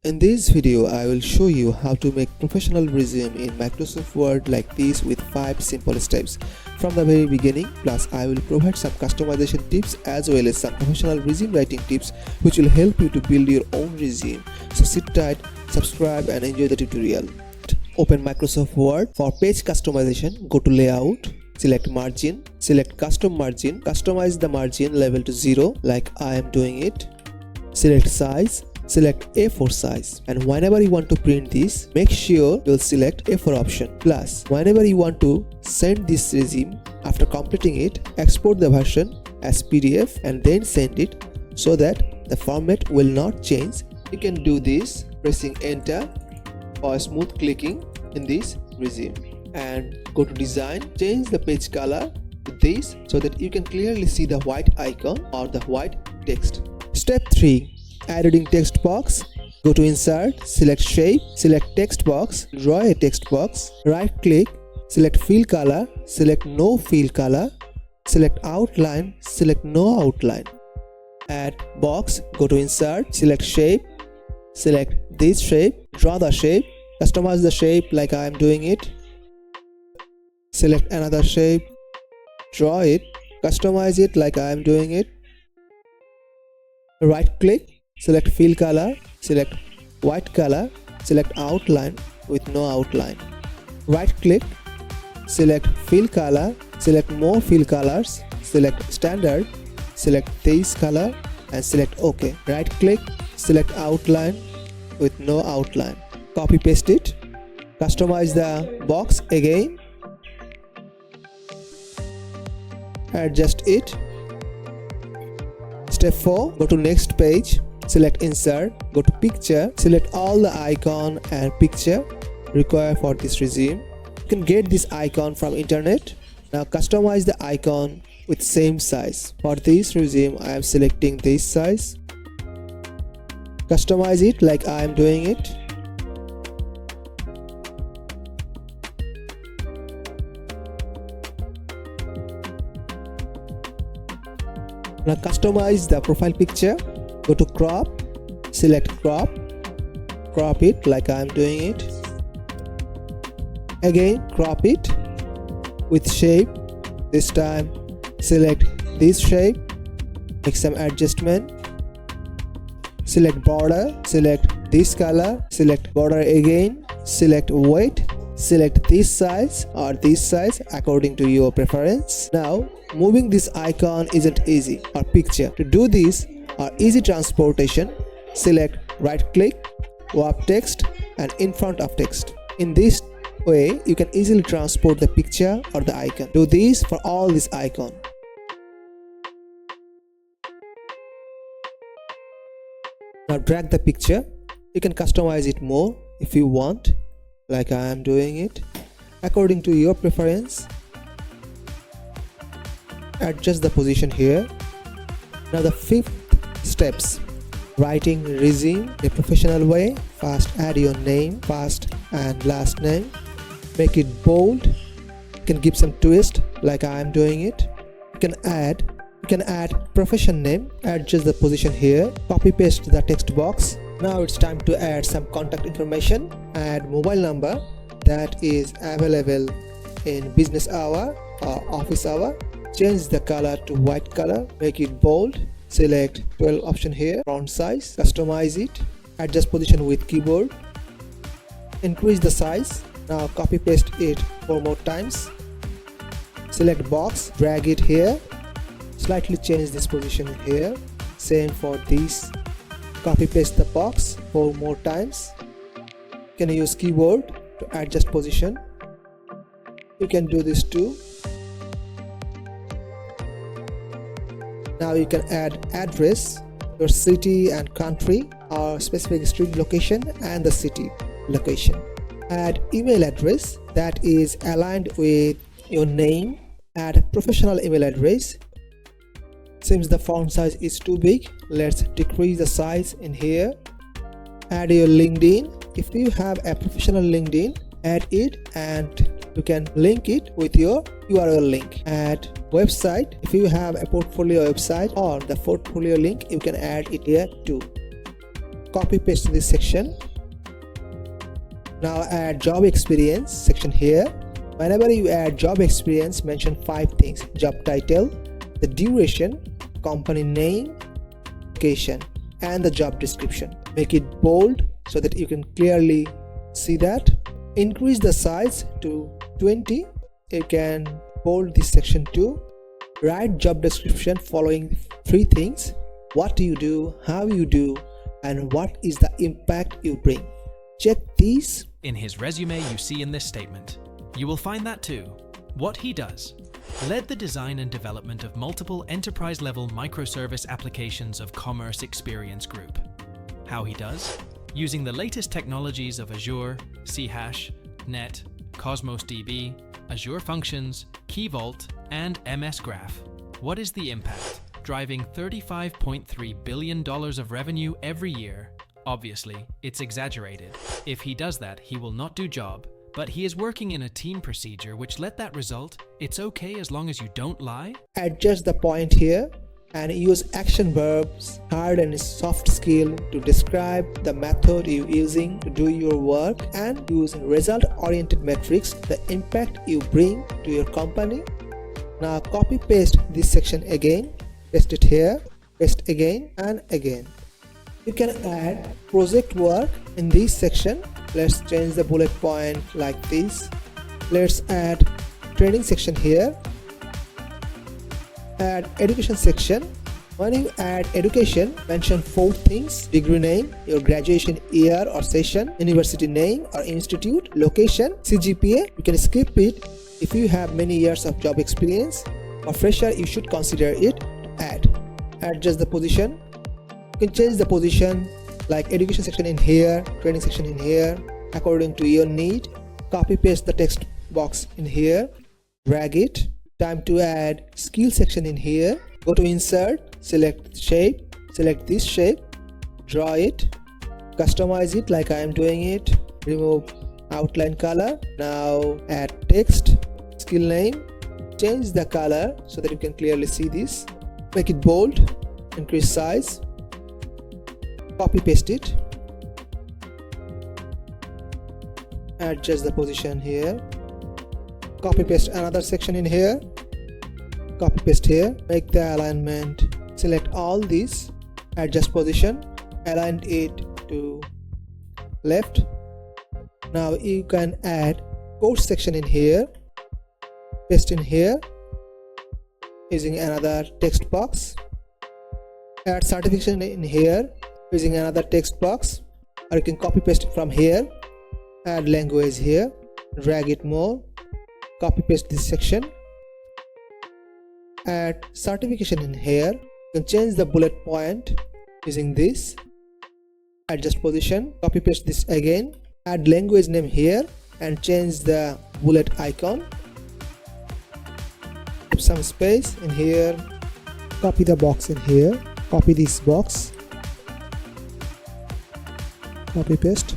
In this video, I will show you how to make professional resume in Microsoft Word like this with 5 simple steps from the very beginning. Plus, I will provide some customization tips as well as some professional resume writing tips which will help you to build your own resume. So sit tight, subscribe and enjoy the tutorial. Open Microsoft Word. For page customization, go to Layout, select Margin, select Custom Margin, customize the margin level to 0 like I am doing it. Select Size, select A4 size, and whenever you want to print this, make sure you'll select A4 option. Plus, whenever you want to send this resume, after completing it, export the version as PDF and then send it so that the format will not change. You can do this pressing enter or smooth clicking in this resume, and go to design, change the page color to this so that you can clearly see the white icon or the white text. Step 3. Editing text box. Go to insert, select shape, select text box, draw a text box, right click, select fill color, select no fill color, select outline, select no outline. Add box, go to insert, select shape, select this shape, draw the shape, customize the shape like I am doing it. Select another shape, draw it, customize it like I am doing it. Right click, select fill color, select white color, select outline with no outline. Right click, select fill color, select more fill colors, select standard, select this color and select OK. Right click, select outline with no outline. Copy paste it, customize the box again, adjust it. Step 4, go to next page, select insert, go to picture, select all the icon and picture required for this resume. You can get this icon from internet. Now customize the icon with same size. For this resume, I am selecting this size. Customize it like I am doing it. Now customize the profile picture. Go to crop, select crop, crop it like I am doing it. Again crop it with shape. This time select this shape, make some adjustment. Select border, select this color, select border again, select weight, select this size or this size according to your preference. Now moving this icon isn't easy, or picture. To do this or easy transportation, select right click, warp text and in front of text. In this way you can easily transport the picture or the icon. Do this for all this icon. Now drag the picture. You can customize it more if you want, like I am doing it, according to your preference. Adjust the position here. Now the 5th steps, writing resume in a professional way. First add your name, first and last name, make it bold. You can give some twist like I am doing it. You can add profession name, adjust the position here, copy paste the text box. Now it's time to add some contact information. Add mobile number that is available in business hour or office hour. Change the color to white color, make it bold. Select 12 option here, font size, customize it, adjust position with keyboard, increase the size. Now copy paste it 4 more times. Select box, drag it here, slightly change this position here. Same for this. Copy paste the box 4 more times. You can use keyboard to adjust position. You can do this too. Now you can add address, your city and country, or specific street location and the city location. Add email address that is aligned with your name. Add professional email address. Since the font size is too big, let's decrease the size in here. Add your LinkedIn. If you have a professional LinkedIn, add it and you can link it with your URL link. Add website. If you have a portfolio website or the portfolio link, you can add it here too. copy paste this section. Now add job experience section here. Whenever you add job experience, mention 5 things: job title, the duration, company name, location, and the job description. Make it bold so that you can clearly see that. Increase the size to 20. You can bold this section too. Write job description following 3 things: what you do, how you do, and what is the impact you bring. Check these. In his resume you see in this statement. You will find that too. What he does: led the design and development of multiple enterprise-level microservice applications of Commerce Experience Group. How he does: using the latest technologies of Azure, CHash, Net, Cosmos DB, Azure Functions, Key Vault, and MS Graph. What is the impact? Driving $35.3 billion of revenue every year. Obviously, it's exaggerated. If he does that, he will not do job. But he is working in a team procedure which let that result. It's okay as long as you don't lie. Adjust the point here and use action verbs, hard and soft skill to describe the method you're using to do your work, and use result-oriented metrics, the impact you bring to your company. Now copy paste this section again, paste it here, paste again and again. You can add project work in this section. Let's change the bullet point like this. Let's add training section here. Add education section. When you add education, mention 4 things: degree name, your graduation year or session, university name or institute, location, CGPA. You can skip it if you have many years of job experience. For fresher, you should consider it to add. Adjust the position. You can change the position like education section in here, training section in here, according to your need. Copy paste the text box in here, drag it. Time to add skill section in here. Go to insert, select shape, select this shape, draw it, customize it like I am doing it, remove outline color. Now add text, skill name, change the color so that you can clearly see this. Make it bold, increase size, copy paste it, adjust the position here, copy paste another section in here, copy paste here, make the alignment, select all these, adjust position, align it to left. Now you can add course section in here, paste in here using another text box, add certification in here using another text box, or you can copy paste it from here, add language here, drag it more, copy paste this section, add certification in here. You can change the bullet point using this, adjust position, copy paste this again, add language name here and change the bullet icon, keep some space in here, copy the box in here, copy this box, copy paste,